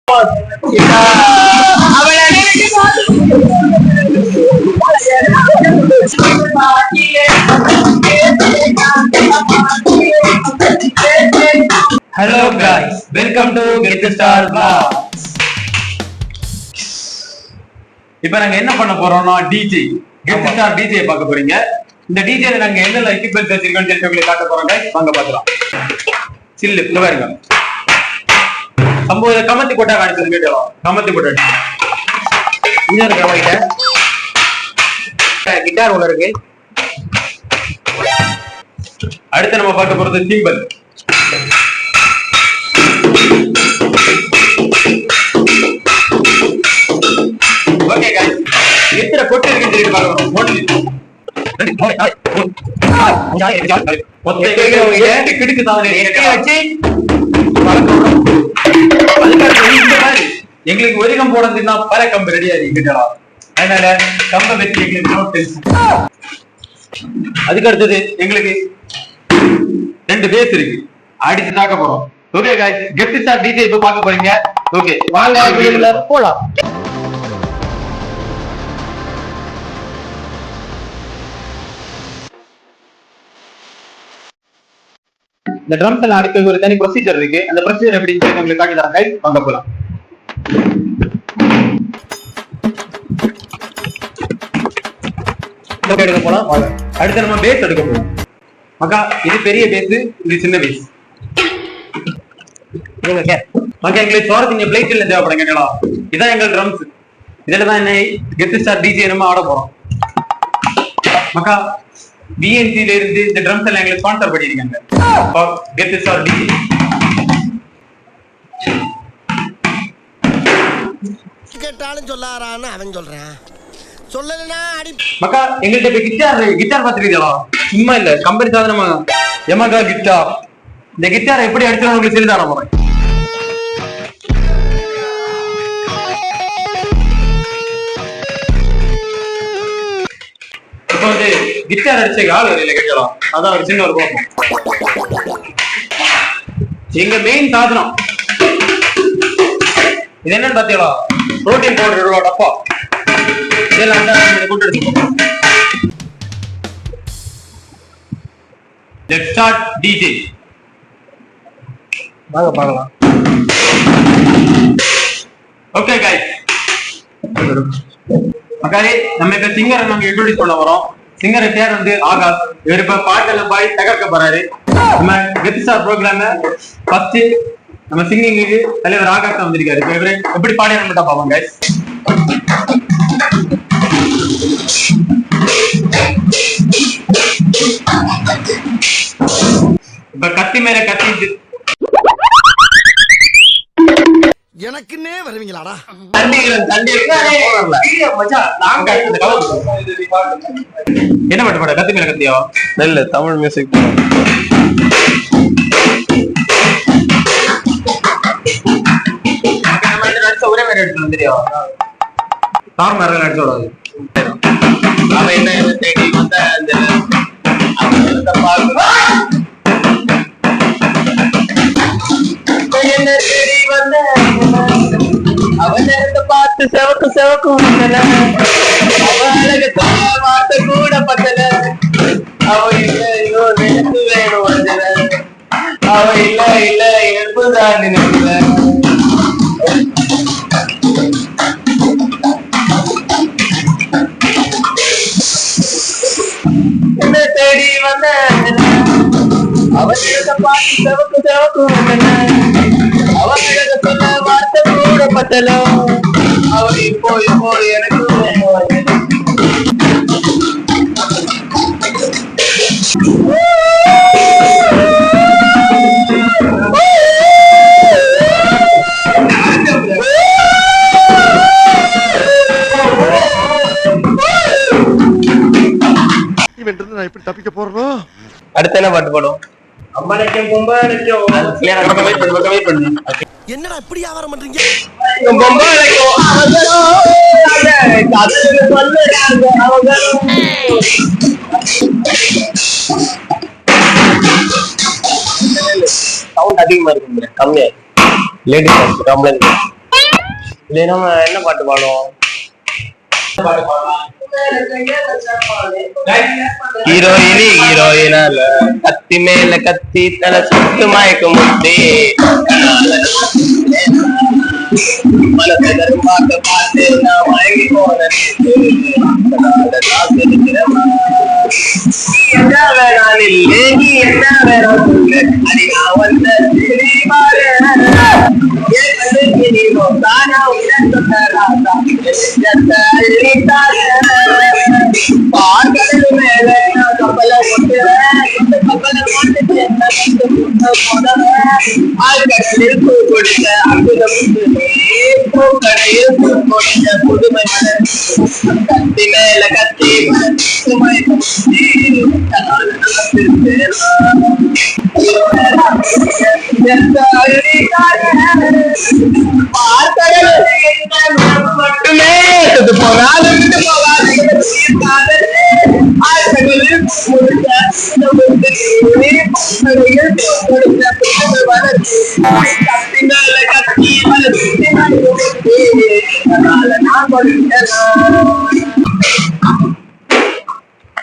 Hello guys, welcome to Get Star Vlogs. இப்போ நாங்க என்ன பண்ண போறோம்னா டிஜே Get Star டிஜே பார்க்க போறீங்க. இந்த டிஜேல நாங்க என்னென்ன எக்யூப்மென்ட்ஸ் வச்சிருக்கோம்னு சொல்லி உங்களுக்கு காட்ட போறோம் guys. வாங்க பார்க்கலாம். சில்லு இங்க பாருங்க. சம்பவ கமெண்ட் போட்டா காட்டுறது கேட்டோம். கமெண்ட் போட்டு. இங்க இருக்க வைக்க. கிட்டார் உள்ள இருக்கு. அடுத்து நம்ம பார்க்க போறது சிம்பல். ஓகே गाइस எத்தனை கொட்டு இருக்குன்னு சொல்லி பாருங்க. கிடுக்கு தானே வச்சு எங்களுக்கு ஒரு கம் போடுறதுன்னா பல கம்பு ரெடியா இருக்குடா. அதனால கம்ப வச்சு எங்களுக்கு நோ டென்ஷன். அதுக்கு அடுத்தது எங்களுக்கு ரெண்டு பேஸ் இருக்கு, அடிச்சு தாக்க போறோம். Okay guys Get Star DJ இப்ப பார்க்க போறீங்க. ஓகே வாங்க வீடியோல போலாம். இந்த ட்ரம்ஸ் எல்லாம் அடிக்க ஒரு தனி ப்ரொசீஜர் இருக்கு. அந்த ப்ரொசீஜர் எப்படின்னு சொல்லி உங்களுக்கு காட்டி தரேன் गाइस. வாங்க போலாம். ஓகே எடுக்க போலாம். அடுத்து நம்ம பேஸ் எடுக்க போறோம். மக்கா இது பெரிய பேஸ், இது சின்ன பேஸ். ஓகே மக்கா எங்களுக்கு சோரத்திங்க பிளேட் இல்ல தேவைப்படுங்க கேளா. இதான் எங்க ட்ரம்ஸ். இதல தான் என்ன Get Star டிஜே நம்ம ஆட போறோம். மக்கா BNC ல இருந்து இந்த ட்ரம்ஸ் எல்லாம் எங்களுக்கு ஸ்பான்சர் பண்ணிருக்காங்க. Get Star DJ. கேட்டாலும் சொல்லாரான்னு அவன் சொல்றான். சொல்லலனா அடி மக்கா எங்கள்ட்ட இப்ப கிட்டார் பாத்துறீங்களா? சும்மா இல்ல, கம்பெனி சாதனமா Yamaha கிட்டார். இந்த கிட்டார் எப்படி அடிச்சா உங்களுக்கு சொல்லி தர போறேன். இப்போ வந்து கிட்டார் அடிச்ச ஆள் இல்ல கேட்கலாம். அதான் ஒரு சின்ன ஒரு கோபம். எங்க மெயின் சாதனம் இது என்னன்னு பாத்தீங்களா? புரோட்டீன் பவுடர் டப்பா. இதெல்லாம் கூட்டு எடுத்துக்கோ. Let's start DJ. வாங்க பார்க்கலாம். ஓகே गाइस மக்காரே நம்ம இப்ப சிங்கரை நாங்க இன்ட்ரோடியூஸ் பண்ண போறோம். சிங்கர் பேர் வந்து ஆகாஷ். இவர் இப்ப பாட்டெல்லாம் பாடி தகர்க்க போறாரு. நம்ம Get Star ப்ரோக்ராம்ல ஃபர்ஸ்ட் நம்ம சிங்கிங்க்கு தலைவர் ஆகாஷ் தான் வந்திருக்காரு. இப்ப இவரே எப்படி பாடுறாருன்னு மட்டும் பாப்போம் गाइस. இப்ப கத்தி மேல கத்தி எனக்குன்னே வருவீங்களாடா? என்ன பாட்டு பாட? கத்தி மேல கத்தியா? இல்ல தமிழ் மியூசிக். ஒரே மாதிரி எடுத்து வந்துடும். தார் மாதிரி அடிச்சு விடாது. அவன் என்ன தேடி வந்த அவன் பார்த்து செவக்கு செவக்கும் அவளுக்கு வார்த்தை கூட பத்தல. அவ இல்ல இன்னும் நினைப்பு வேணும் வந்தல. அவ இல்ல இல்ல எழுப்புதான் நினைக்கல. என்ன தேடி வந்த அவனிடத்தை பார்த்து செவக்கு செவக்கும் அவனிடத்தை சொல்ல வார்த்தை கூட பத்தல. அவ இப்போ இப்போ எனக்கு நான் எப்படி தப்பிக்க போறோம்? அடுத்து என்ன பாட்டு பாடும்? அம்மனைக்கும் பொம்பளைக்கும் என்னடா இப்படி வியாபாரம் பண்றீங்க? சவுண்ட் அதிகமா இருக்கு, கம்மியா லேடிஸ் கம்ப்ளைண்ட். இல்ல நம்ம என்ன பாட்டு பாடுவோம்? ஹீரோயினி ஹீரோயினால கத்தி மேல கத்தி தலை சுத்து மயக்க முத்தி மனசரும் பார்த்து பார்த்து நான் மயங்கி போனேன். என்ன வேணாம் இல்லை நீ என்ன வேணாம் சொல்லு அடி நான் வந்த மேல கப்பல ஆழ்கடலில் பூ கொடுத்த அற்புதம் பூக்கடையில் பூ கொடுத்த புதுமை மலர் கத்தி மேல கத்தி மட்டுமே போனாலும்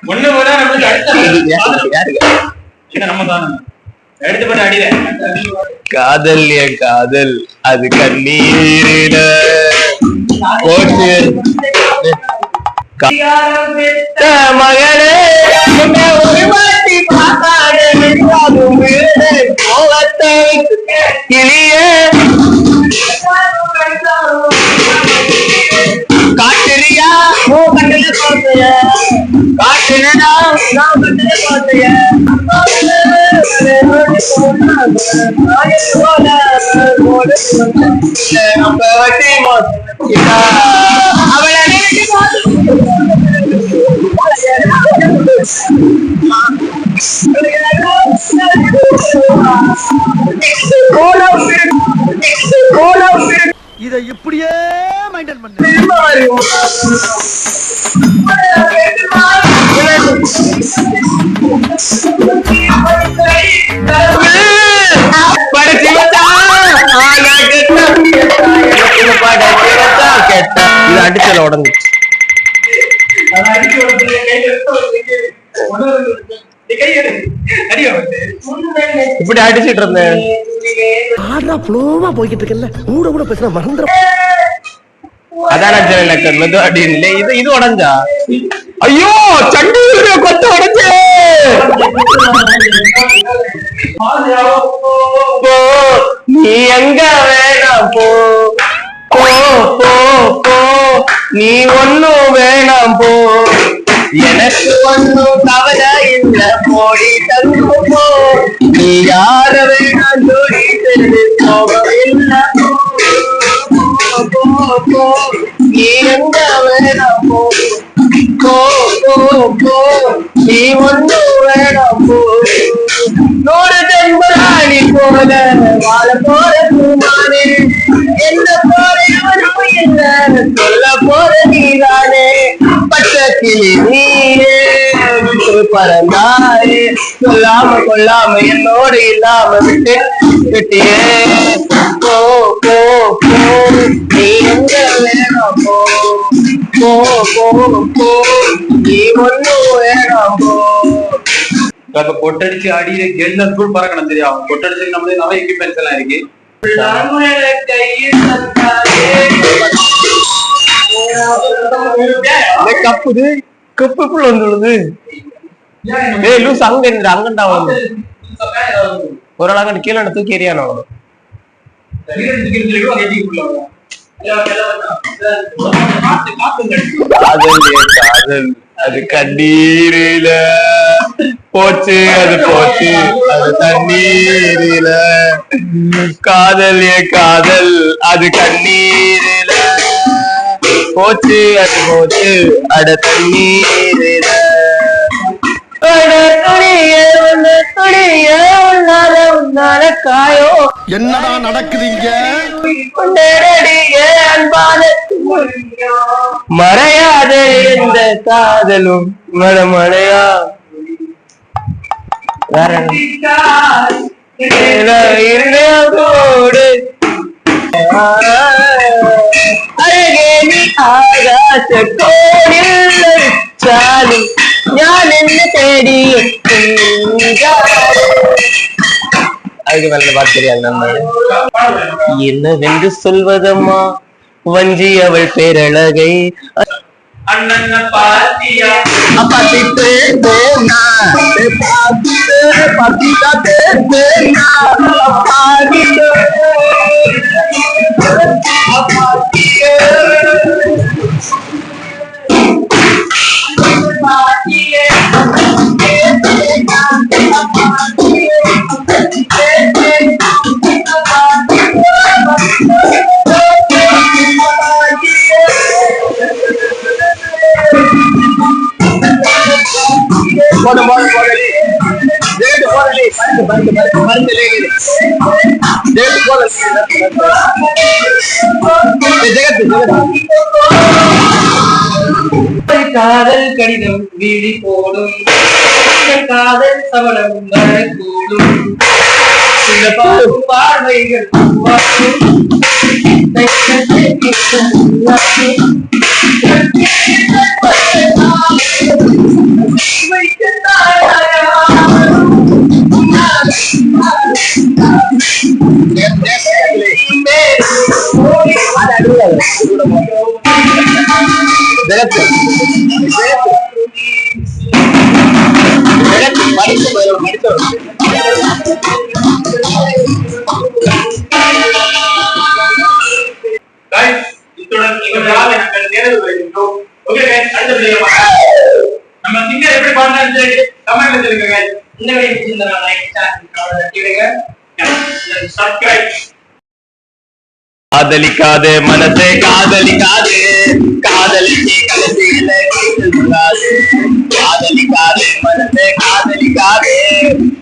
ஒண்ணு விட நம்மளுக்கு அடுத்த நம்ம தான் எடுத்து அடியில காதல் என் காதல் அது கண்ணீரில போச்சு மகனே ஒரு பார்த்தாடு கோவத்தை கிளியே காட்டுறியா கட்டில போத்தைய காட்டுறா நான் கட்டில போத்தைய இதை இப்படியே மெயின்டைன் பண்ணு. இது அடிச்சல உடஞ்சு இப்படி அடிச்சிட்டு இருந்தேன். போய்கிட்டு இருக்கல கூட கூட பேசுற மறந்துடும். அதான் மெது அடி இல்லை இது இது உடஞ்சா. ஐயோ சண்டி கொத்த உடஞ்சு நீ எங்க வேணாம் போ போ போ போ நீ ஒன்னும் வேணாம் போ எனக்கு ஒன்னும் கவலை இல்ல போடி தங்கு போ நீ யார வேணாம் ஜோடி தெரிந்து போகவில்லை நீ எங்க வேணாம் போ போ போ போ நீ ஒன்னும் வேணாம் போ நூறு ஜென்மராணி போல வாழ போற பூமானே என்ன போற எவனும் இல்ல சொல்ல போற நீதானே பச்சை கிளி நீயே பறந்தாயே சொல்லாம கொள்ளாம என்னோடு இல்லாம விட்டு விட்டியே போ போ போ நீ எங்க வேணாம் போ போ போ போ நீ ஒன்னும் வேணாம் போ. இப்ப கொட்டடிச்சு அடியில எல்லா ஸ்கூல் பறக்கணும் தெரியும். கொட்டடிச்சு நம்மளே நிறைய எக்யூப்மெண்ட்ஸ் எல்லாம் இருக்கு. கப்புது கப்புக்குள்ள வந்துடுது. ஏய் லூஸ் அங்க இருந்து அங்கண்டா வந்து ஒரு அழகான கீழே தூக்கி எறியானோ காதல் அது கண்ணீரில போச்சு அது போச்சு அது தண்ணீரில காதல் காதல் அது கண்ணீரில போச்சு அது போச்சு அட தண்ணீரில காயோ என்னடா நடக்குதுங்க? மறையாத எந்த காதலும் மழையா வேற இருந்தோடு ഇനി ആകാശ കോണിൽ ചാലും ഞാൻ എന്നെ തേടി அதுக்கு மேல பாட்டு தெரியாது நம்ம என்னவென்று சொல்வதம்மா வஞ்சி அவள் பேரழகை அண்ணன் பாத்தியா பாத்திட்டு காதல் கடிதம் வீழி போடும் காதல் சவளம் வரக்கூடும் சில பார்வைகள் நம்ம சிங்கர் எப்படி பாடுறான்னு கமெண்ட்ல சொல்லுங்க. இந்த வீடியோ பிடிச்சிருந்தா லைக் ஷேர் சப்ஸ்கிரைப். காதலிக்காதே மனசே காதலிக்காதே காதலிக்கு கடைசியில காதலிக்காதே மனசே காதலிக்காதே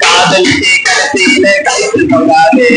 காதலிக்கு கடைசியில கைத்து போகாதே.